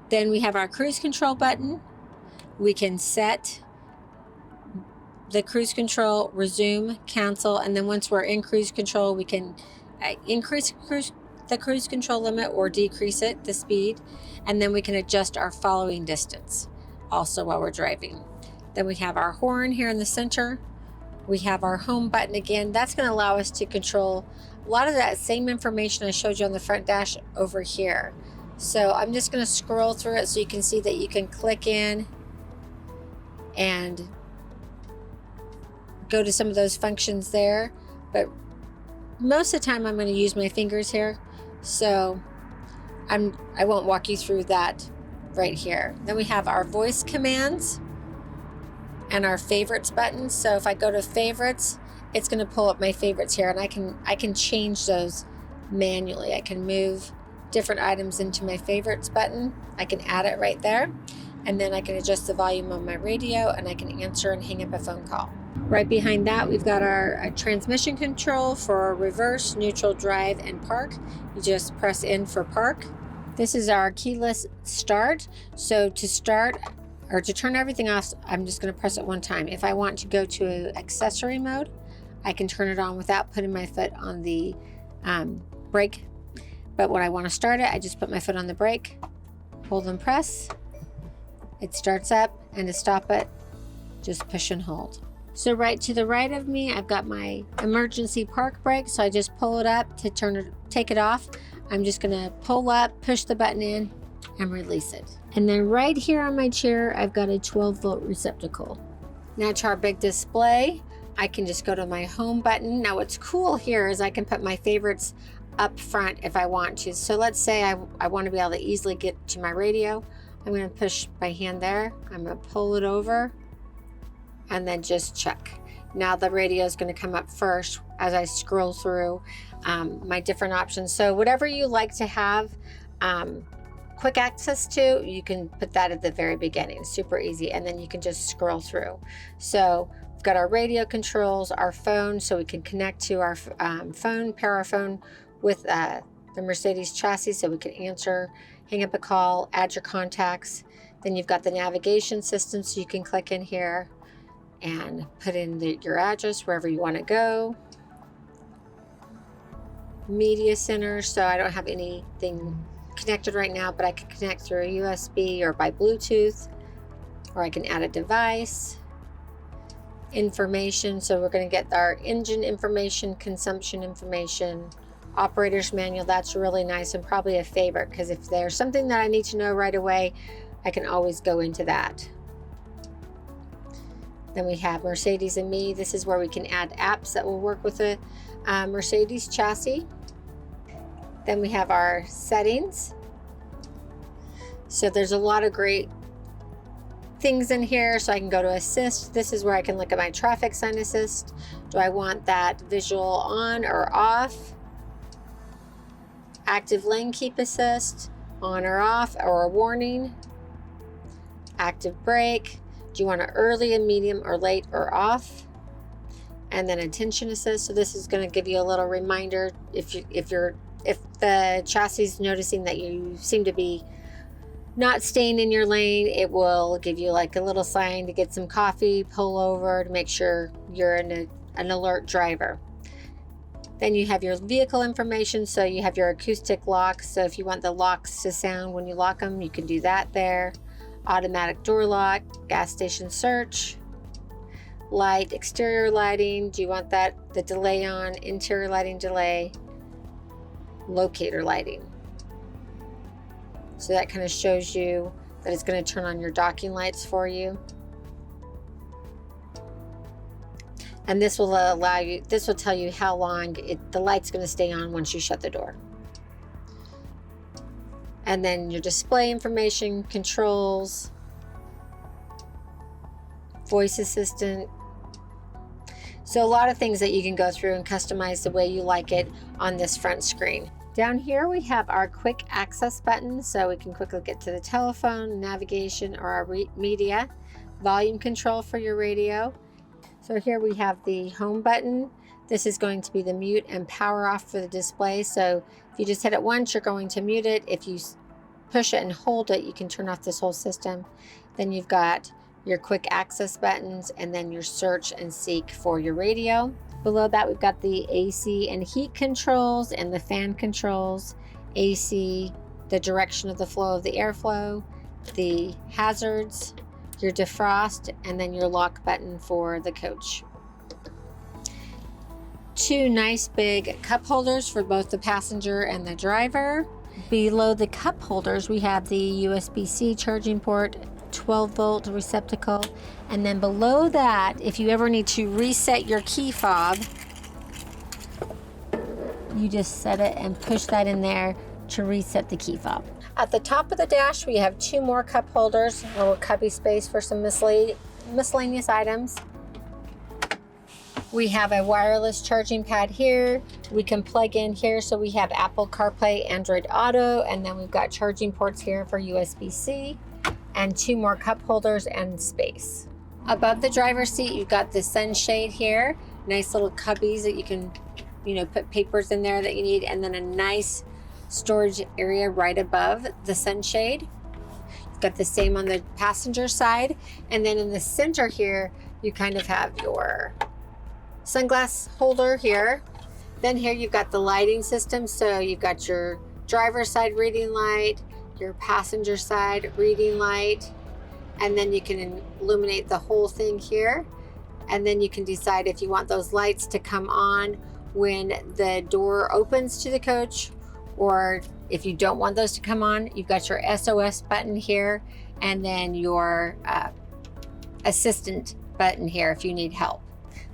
Then we have our cruise control button. We can set the cruise control, resume, cancel, and then once we're in cruise control, we can increase the cruise control limit or decrease it, the speed, and then we can adjust our following distance also while we're driving. Then we have our horn here in the center. We have our home button again. That's going to allow us to control a lot of that same information I showed you on the front dash over here. So I'm just going to scroll through it so you can see that you can click in and go to some of those functions there. But most of the time I'm going to use my fingers here. So I won't walk you through that right here. Then we have our voice commands and our favorites button. So if I go to favorites, it's going to pull up my favorites here, and I can change those manually. I can move different items into my favorites button. I can add it right there, and then I can adjust the volume on my radio, and I can answer and hang up a phone call. Right behind that, we've got our transmission control for reverse, neutral, drive, and park. You just press in for park. This is our keyless start. So to start or to turn everything off, I'm just going to press it one time. If I want to go to accessory mode, I can turn it on without putting my foot on the brake. But when I want to start it, I just put my foot on the brake, hold and press. It starts up, and to stop it, just push and hold. So right to the right of me, I've got my emergency park brake. So I just pull it up to take it off. I'm just gonna pull up, push the button in, and release it. And then right here on my chair, I've got a 12-volt receptacle. Now to our big display, I can just go to my home button. Now what's cool here is I can put my favorites up front if I want to. So let's say I want to be able to easily get to my radio. I'm going to push my hand there. I'm going to pull it over and then just check. Now the radio is going to come up first as I scroll through my different options. So whatever you like to have quick access to, you can put that at the very beginning. Super easy. And then you can just scroll through. So we've got our radio controls, our phone, so we can connect to our phone, pair our phone with the Mercedes chassis so we can answer, hang up a call, add your contacts. Then you've got the navigation system, so you can click in here and put in your address wherever you want to go. Media center, so I don't have anything connected right now, but I can connect through a USB or by Bluetooth, or I can add a device. Information, so we're going to get our engine information, consumption information, operator's manual. That's really nice and probably a favorite, because if there's something that I need to know right away, I can always go into that. Then we have Mercedes and Me. This is where we can add apps that will work with the Mercedes chassis. Then we have our settings. So there's a lot of great things in here. So I can go to assist. This is where I can look at my traffic sign assist. Do I want that visual on or off? Active lane keep assist, on or off, or a warning. Active brake. Do you want it early, a medium, or late, or off? And then attention assist. So this is going to give you a little reminder if the chassis is noticing that you seem to be not staying in your lane. It will give you like a little sign to get some coffee, pull over to make sure you're an alert driver. Then you have your vehicle information. So you have your acoustic locks. So if you want the locks to sound when you lock them, you can do that there. Automatic door lock, gas station search, light, exterior lighting. Do you want that, the delay on, interior lighting delay, locator lighting. So that kind of shows you that it's going to turn on your docking lights for you. And this will tell you how long the light's going to stay on once you shut the door. And then your display information, controls, voice assistant. So a lot of things that you can go through and customize the way you like it on this front screen. Down here we have our quick access button, so we can quickly get to the telephone, navigation, or our media, volume control for your radio. So here we have the home button. This is going to be the mute and power off for the display. So if you just hit it once, you're going to mute it. If you push it and hold it, you can turn off this whole system. Then you've got your quick access buttons and then your search and seek for your radio. Below that, we've got the AC and heat controls and the fan controls. AC, the direction of the flow of the airflow, the hazards, your defrost, and then your lock button for the coach. Two nice big cup holders for both the passenger and the driver. Below the cup holders, we have the USB-C charging port, 12-volt receptacle, and then below that, if you ever need to reset your key fob, you just set it and push that in there to reset the key fob. At the top of the dash, we have two more cup holders, a little cubby space for some miscellaneous items. We have a wireless charging pad here. We can plug in here, so we have Apple CarPlay, Android Auto, and then we've got charging ports here for USB-C, and two more cup holders and space. Above the driver's seat, you've got the sunshade here, nice little cubbies that you can, put papers in there that you need, and then a nice storage area right above the sunshade. You've got the same on the passenger side, and then in the center here, you kind of have your sunglass holder here. Then here you've got the lighting system, so you've got your driver's side reading light, your passenger side reading light, and then you can illuminate the whole thing here. And then you can decide if you want those lights to come on when the door opens to the coach, or if you don't want those to come on, you've got your SOS button here, and then your assistant button here if you need help.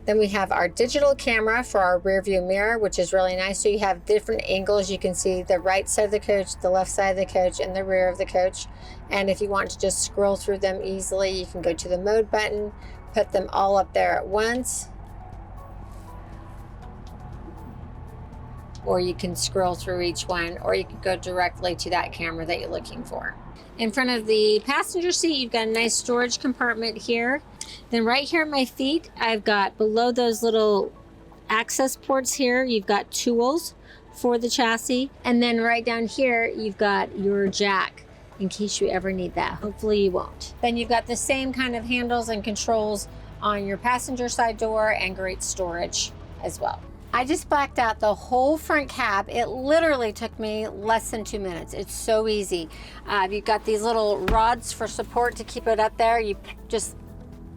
Then we have our digital camera for our rear view mirror, which is really nice. So you have different angles. You can see the right side of the coach, the left side of the coach, and the rear of the coach. And if you want to just scroll through them easily, you can go to the mode button, put them all up there at once. Or you can scroll through each one, or you can go directly to that camera that you're looking for. In front of the passenger seat, you've got a nice storage compartment here. Then right here at my feet, I've got below those little access ports here, you've got tools for the chassis. And then right down here, you've got your jack in case you ever need that. Hopefully you won't. Then you've got the same kind of handles and controls on your passenger side door, and great storage as well. I just blacked out the whole front cab. It literally took me less than 2 minutes. It's so easy. You've got these little rods for support to keep it up there. You just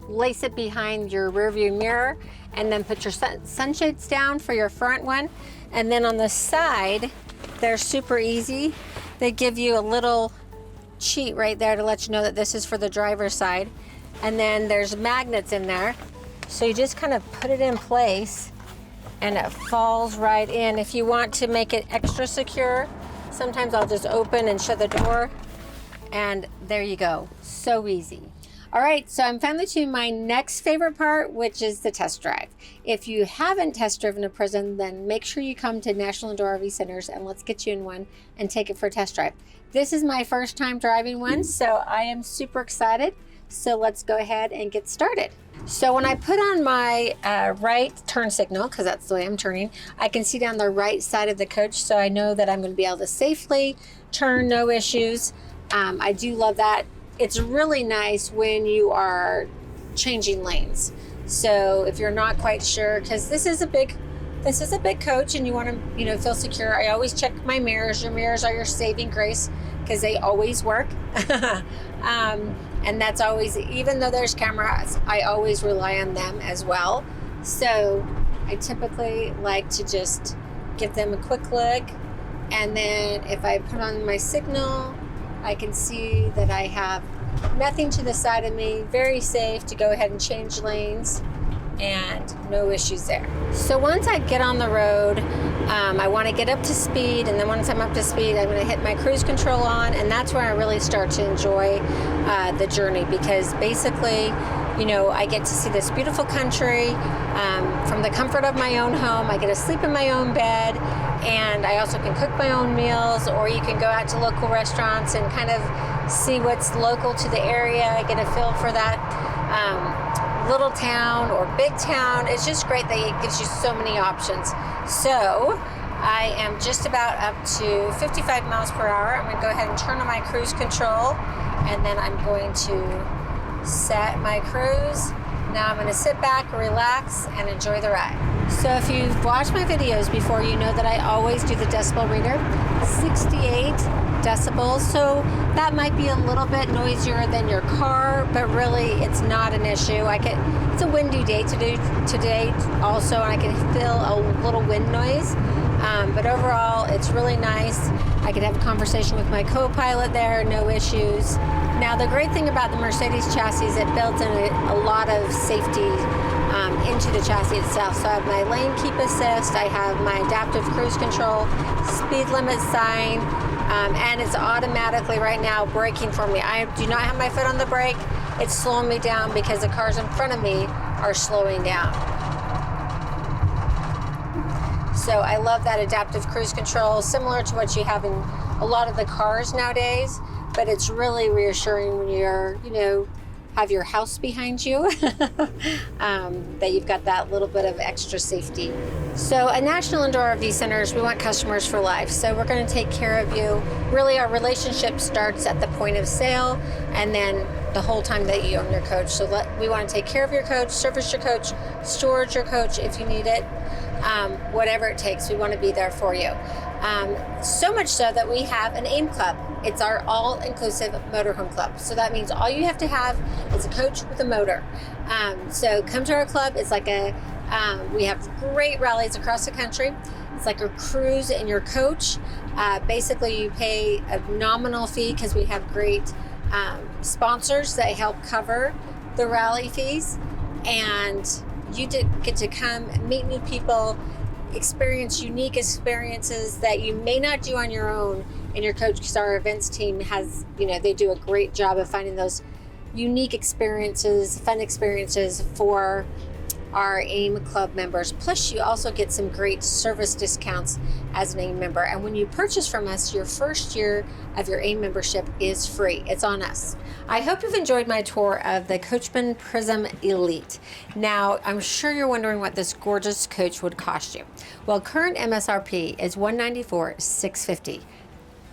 lace it behind your rear view mirror, and then put your sunshades down for your front one. And then on the side, they're super easy. They give you a little sheet right there to let you know that this is for the driver's side. And then there's magnets in there. So you just kind of put it in place and it falls right in. If you want to make it extra secure, sometimes I'll just open and shut the door, and there you go. So easy. All right, so I'm finally to my next favorite part, which is the test drive. If you haven't test driven a Prism, then make sure you come to National Indoor RV Centers and let's get you in one and take it for a test drive. This is my first time driving one, so I am super excited. So let's go ahead and get started. So when I put on my right turn signal, because that's the way I'm turning, I can see down the right side of the coach, so I know that I'm going to be able to safely turn, no issues. I do love that. It's really nice when you are changing lanes. So if you're not quite sure, because this is a big coach and you want to, feel secure. I always check my mirrors. Your mirrors are your saving grace because they always work. And that's always, even though there's cameras, I always rely on them as well. So I typically like to just give them a quick look. And then if I put on my signal, I can see that I have nothing to the side of me, very safe to go ahead and change lanes, and no issues there. So once I get on the road, I want to get up to speed, and then once I'm up to speed, I'm going to hit my cruise control on, and that's where I really start to enjoy the journey, because basically, I get to see this beautiful country from the comfort of my own home. I get to sleep in my own bed, and I also can cook my own meals, or you can go out to local restaurants and kind of see what's local to the area. I get a feel for that little town or big town. It's just great that it gives you so many options. So I am just about up to 55 miles per hour. I'm going to go ahead and turn on my cruise control, and then I'm going to set my cruise. Now I'm going to sit back, relax, and enjoy the ride. So if you've watched my videos before, you know that I always do the decibel reader, 68 decibels. So that might be a little bit noisier than your car, but really it's not an issue. It's a windy day today also, and I can feel a little wind noise. But overall, it's really nice. I could have a conversation with my co-pilot there, no issues. Now, the great thing about the Mercedes chassis is it builds in a lot of safety into the chassis itself. So I have my lane keep assist, I have my adaptive cruise control, speed limit sign, and it's automatically right now braking for me. I do not have my foot on the brake. It's slowing me down because the cars in front of me are slowing down. So I love that adaptive cruise control, similar to what you have in a lot of the cars nowadays, but it's really reassuring when you're, have your house behind you, that you've got that little bit of extra safety. So at National Indoor RV Centers, we want customers for life. So we're going to take care of you. Really, our relationship starts at the point of sale and then the whole time that you own your coach. So we want to take care of your coach, service your coach, storage your coach if you need it. Whatever it takes, we want to be there for you. So much so that we have an AIM club. It's our all-inclusive motorhome club. So that means all you have to have is a coach with a motor. So come to our club. It's like we have great rallies across the country. It's like a cruise in your coach. Basically, you pay a nominal fee because we have great sponsors that help cover the rally fees. And you get to come meet new people, experience unique experiences that you may not do on your own in your coach, because our events team has, they do a great job of finding those unique experiences, fun experiences for our AIM club members. Plus, you also get some great service discounts as an AIM member. And when you purchase from us, your first year of your AIM membership is free. It's on us. I hope you've enjoyed my tour of the Coachmen Prism Elite. Now, I'm sure you're wondering what this gorgeous coach would cost you. Well, current MSRP is $194,650.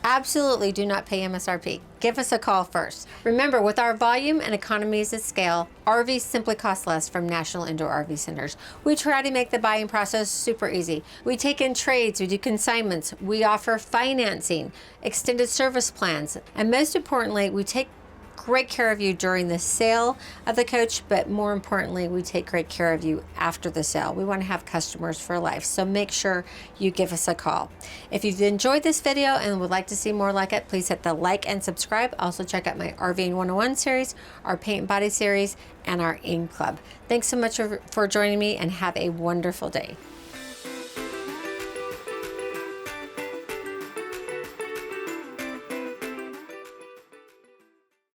Absolutely do not pay MSRP. Give us a call first. Remember, with our volume and economies of scale, RVs simply cost less from National Indoor RV Centers. We try to make the buying process super easy. We take in trades, we do consignments, we offer financing, extended service plans, and most importantly, we take great care of you during the sale of the coach, but more importantly, we take great care of you after the sale. We want to have customers for life, so make sure you give us a call. If you've enjoyed this video and would like to see more like it, please hit the like and subscribe. Also check out my RVing 101 series, our paint and body series, and our AIM Club. Thanks so much for joining me, and have a wonderful day.